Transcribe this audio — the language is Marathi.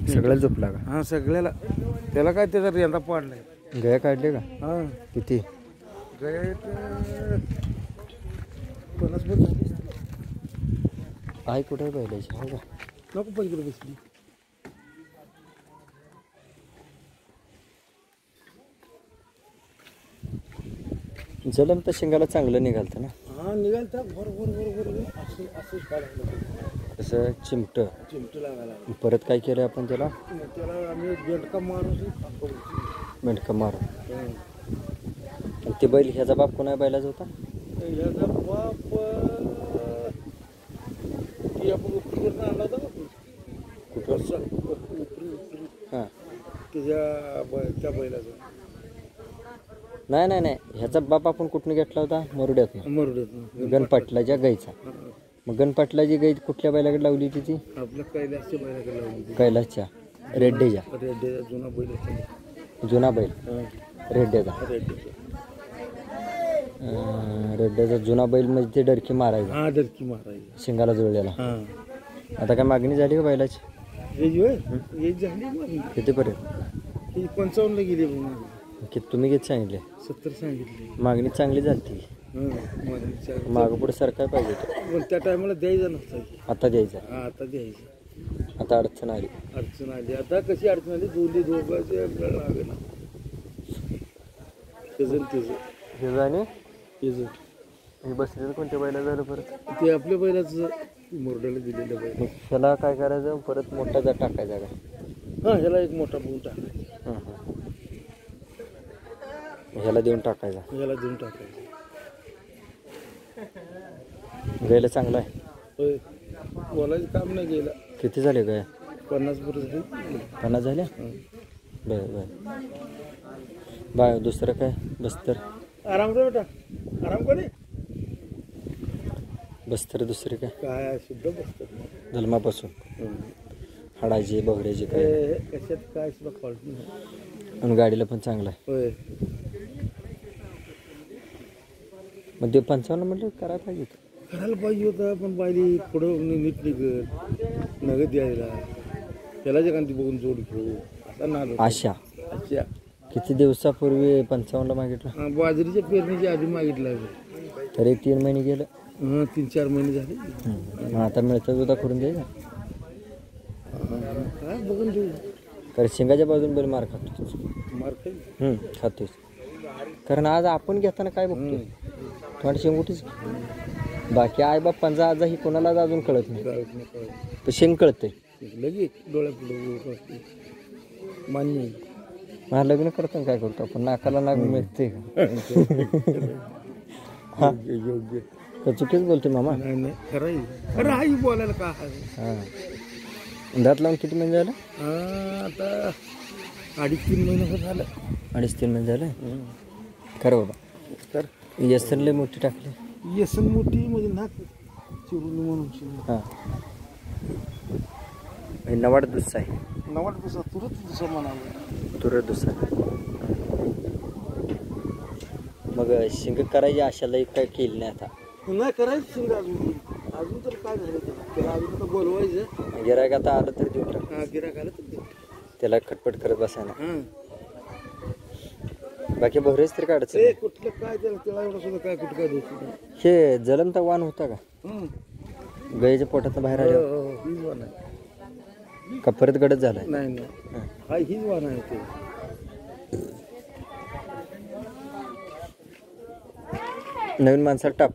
सगळ्याला झोपला का? हां सगळ्याला. त्याला काय त्याचा रेंदा पाडलाय. गया काढले का? हां किती? गया 50 आहे कुठे बैलाची आहे का? नको पलीकडे बसली. जलम तर शिंगाला चांगलं निघालतं ना. हां निघाल तर बरोबर असं असंच काढायला तसं चिमटं चिमटं लागायला. परत काय केलं आपण त्याला? त्याला आम्ही बेंडका मारून मेंढकं मारून. आणि ते बैल ह्याचा बाप कोणा बैलाचा होता? ह्याचा बाप ती आपण उपरीवरून आणला होता ना. कुठं? उपरी हां त्या बैलाचा. नाही ह्याचा बाप आपण कुठून घेतला होता? मरुड्यातून. मरुड्यातून गणपाटलाच्या गाईचा. मग गणपाटलाची गाई कुठल्या बैलाकडे लावली होती ती? आपल्या कैलासच्या बैलाकडे लावली. कैलासच्या रेड्डेच्या. रेड्डेचा जुना बैल होता. जुना बैल रेड्ड्याचा. रेड्ड्याचा जुना बैल म्हणजे ते डरकी मारायचा. हां डरकी मारायची शिंगाला जुळलेला. हां. आता काय मागणी झाली का बैलाची? हे झाली मागणी. कितीपर्यंत? ही 55ला गेली बघ. किती तुम्ही किती सांगितले? 70 सांगितले. मागणी चांगली झाली. मागं पुढे सरकार पाहिजे होतं. पण त्या टायमाला द्यायचा नसता. आता द्यायचा. हां आता द्यायचं. आता अडचण आली. अडचण आली. आता कशी अडचण आली? दोघांचे लागे ना. त्याचं आणि हे बसलेलं कोणत्या बैला झालं परत? ते आपल्या बैलाचं मुरड्याला दिलेलं बैल. ह्याला काय करायचं? परत मोठा जात टाकायचा का? हां ह्याला एक मोठा बघून टाकायचा. ह्याला देऊन टाकायचा. ह्याला देऊन टाकायचं. गायला चांगला आहे. होय बोलायचं काम नाही गेलं. किती झाले गाय? 50%. 50 झाल्या? बरं बाय. दुसरं काय? बस्तर. आराम कर बेटा. आराम करे. बस्तर दुसरे काय शुद्ध बसतात जन्मापासून. हाडाची बगड्याची काय कशात काय सुद्धा फॉल्ट नाही. आणि गाडीला पण चांगला आहे. होय. मग ते 55 म्हटलं करायला पाहिजे होतं. करायला पाहिजे होतं पण बायली पुढं नीट निघत नगद द्यायला त्याला जे कांती बघून जोड घेऊ असा नाद. आशा अच्छा. किती दिवसापूर्वी 55ला मागितलं? बाजरीच्या पेरणीच्या आधी मागितलं. तरी 3 महिने गेलं. 3-4 महिने झाले. मग आता मिळतं सुद्धा करून द्यायचं. काय बघून देऊ. कारण शिंगाच्या बाजून बैल मार खातोच. मार खाईल. खातोच. कारण आज आपण घेताना काय बघतोय? थोडी शेंगुटीच. बाकी आई बाप्पांचा आज ही कोणालाच अजून कळत नाही. तर शेंग कळतंय लगेच डोळ्यापुढे मान्य आहे. मला लग्न करताना काय करतो आपण? नाकाला नाक मिळते का? योग्य तर चुकीच बोलते मामा. नाही खरं आई बोलायला का. हां दात लावून किती महिने झालं? आता 2.5-3 महिने झालं. 2.5-3 महिने झालं. खरं बाबा. तर येसन लय मोठी टाकली. येसन मोठी म्हणजे नाक चिरून म्हणून. हां नवाड दुसरा आहे. नवाड दुसरा तुरंत दुसरा म्हणाला. तुरंत दुसरा. मग शिंग करायची आशाला काय केली नाही. आता नाही करायचं शिंग अजून तर काय झालं त्याला अजून आता बोलवायचं. गिरायक आता आलं तर देऊन टाक. गिरायक आलं तर त्याला खटपट करत बसायला. बाकी बरेच तरी काढायचं. कुठलं काय त्याला एवढं सुद्धा काय कुठं काय देऊ. हे जलमता वाण होता का? गायीच्या पोटात बाहेर आले हीच वाण आहे का परत गडद झालाय? नाही हा हीच वाण आहे ते. नवीन माणसाला टाप